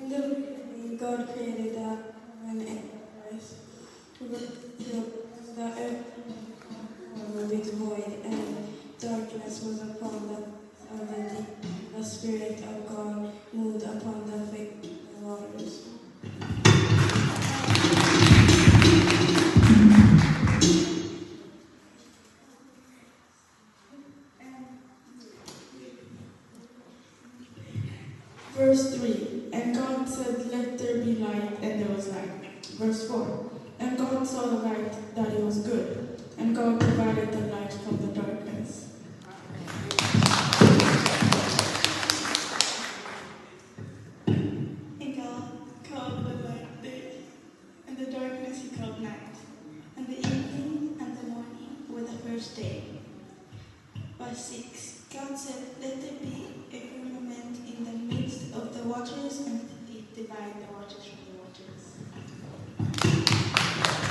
In the beginning, God created the heaven and earth. The earth with void, and darkness was upon the deep. The Spirit of God moved upon the face of the waters. Verse 3, and God said, let there be light, and there was light. Verse 4, and God saw the light, that it was good, and God divided the light from the darkness. And God called the light day, and the darkness he called night. And the evening and the morning were the first day. Verse 6, God said, let there be a firmament in the midst of the waters, and he divided the waters.